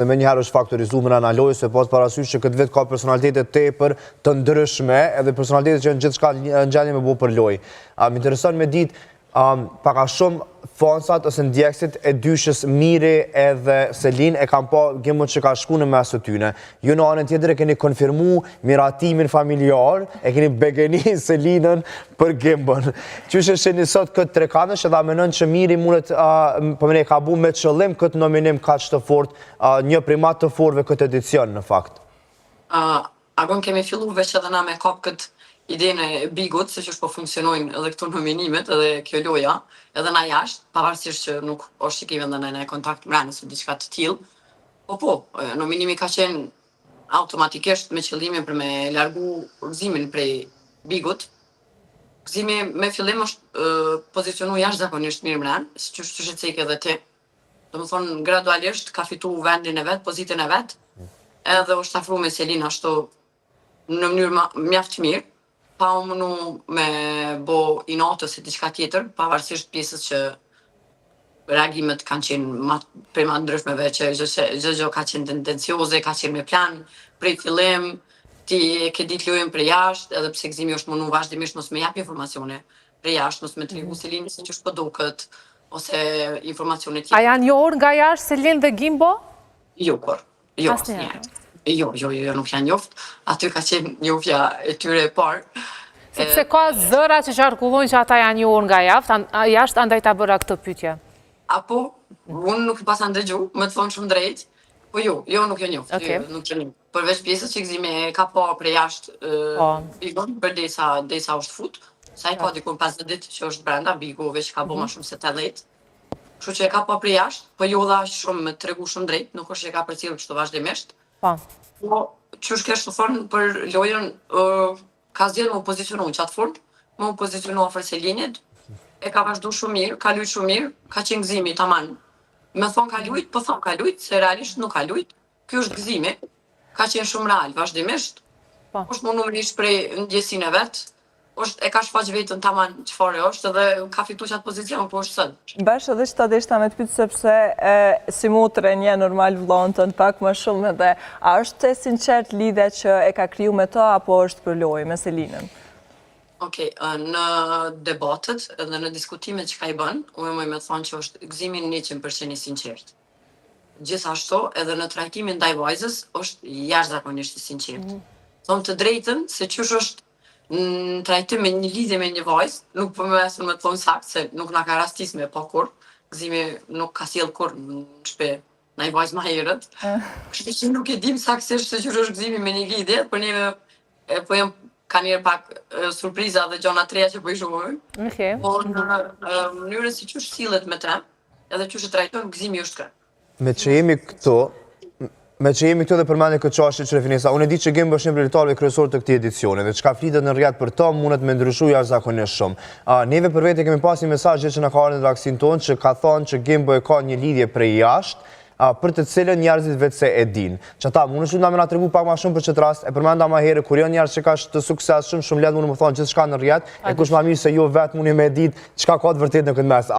Dhe me njëherë është faktorizuar në analojë se pas parasysh që këtë vetë ka personalitetet tepër të ndryshme edhe personalitetet që në gjithçka në gjendje me bu për lojë. Më intereson me ditë pak a shumë fansat ose ndjekësit e dyshës Miri edhe Selin e kam pa Gimbon që ka shku në mes të tyne. Ju në anën tjetër e keni konfirmu miratimin familjar, e keni begeni Selinën për Gimbon. Qysh e sheni sot këtë trekanësh edhe amenon që Miri mundet përmene ka bu me qëllim këtë nominim kaq të fort, një primat të fortve këtë edicion në fakt? Agon kemi fillu veç edhe na me kap këtë idenë e Bigut, se që është po funksionojnë edhe këto nominimet, edhe kjo loja, edhe na jashtë, pavarësisht që nuk është që kemi edhe në kontakt mrenës o diçka të tillë. Po, nominimi ka qenë automatikisht me qëllimin për me largu gëzimin prej Bigut. Gëzimi me fillim është pozicionu jashtëzakonisht mirë mrenë, si që është që cekë edhe ti. Do më thonë, gradualisht ka fitu vendin e vetë, pozitin e vetë, edhe është afru me Selin ashtu në mënyrë mjaft mirë, pa u mënu me bo inatë ose diçka tjetër, pavarësisht pjesës që reagimet kanë qenë prej ma ndryshmeve, që gjë ka qenë tendencioze, ka qenë me plan, prej fillim, ti ke ditë lojën prej jashtë, edhe pse gëzimi është mënu vazhdimisht mos me jap informacione prej jashtë, mos me tregu Selin se që është po duket, ose informacione tjetër. A janë njohur nga jashtë Selin dhe Gimbo? Jo, kur. Jo, asnjëherë. Jo, nuk janë njoft. Aty ka qenë njoftja e tyre e parë. Sepse ka zëra që qarkullojnë që ata janë njohur nga jashtë, andaj ta bëra këtë pyetje. Apo, unë nuk pasa ndëgju, më të thonë shumë drejt, po jo, nuk jo njoft. Nuk që një. Përveç pjesës që gëzimi ka pa prej jashtë Bigon, për desa është fut, sa i ka dikun 50 ditë që është brenda, Bigo veç ka bo ma shumë se 80. Kështu që e ka pa prej jashtë, po jo dha shumë me tregu shumë drejt, nuk është që e ka përcjellë kështu vazhdimisht. Po, që është kështë të thonë për lojën, ka zgjedhur më pozicionu në qatë fort, më pozicionu afër Selinit, e ka vazhdu shumë mirë, ka lujt shumë mirë, ka qenë gëzimi, taman. Me thonë ka lujt, po thonë ka lujt, se realisht nuk ka lujt. Ky është gëzimi, ka qenë shumë real, vazhdimisht, është më numërisht prej ndjesin e vetë, e ka shfaq vetën taman çfarë është edhe ka fitu qatë pozicion, po është sënë. Bash edhe që ta deshta me të pytë sepse si motre një normal vlonë të në pak më shumë edhe a është të sinqert lidhe që e ka kriju me ta apo është për lojë me Selinën? Okej, në debatet edhe në diskutimet që ka i bën, unë më me thonë që është gëzimin 100% i sinqert. Gjithashtu edhe në trajtimin ndaj vajzës është jashtëzakonisht i sinqert. Thonë të drejtën se qysh është në trajtim me një lidhje me një vajzë, nuk po më esën me të thonë sakt, se nuk na ka rastis me pa kur, gëzimi nuk ka sjell kur në shpe na i vajzë ma herët. Kështu që nuk e dim saktësisht se qysh është gëzimi me një lidhje, për neve po jem ka njerë pak surpriza dhe gjona treja që po i shumojmë. Po në mënyrën si qysh sillet me te, edhe qysh e trajtojmë, gëzimi është kërë. Me që jemi këtu dhe përmende këtë qashtë që refinisa, unë e di që Gimbo është një prioritarëve kryesor të këtij edicioni dhe çka flitet në rrjet për to mundet me ndryshu jashtëzakonisht shumë. Neve për vete kemi pas një mesazh që na ka ardhur në redaksin tonë që ka thonë që Gimbo e ka një lidhje prej jashtë për të cilën njerëzit vetë se e din. Që ata mund shumë na tregu pak më shumë për çet rast, e përmenda më herë kur janë njerëz që ka të suksesshëm, shumë lehtë mund të më thonë gjithçka në rrjet, e kush më mirë se ju vetë mundi me ditë çka ka të vërtetë në këtë mes.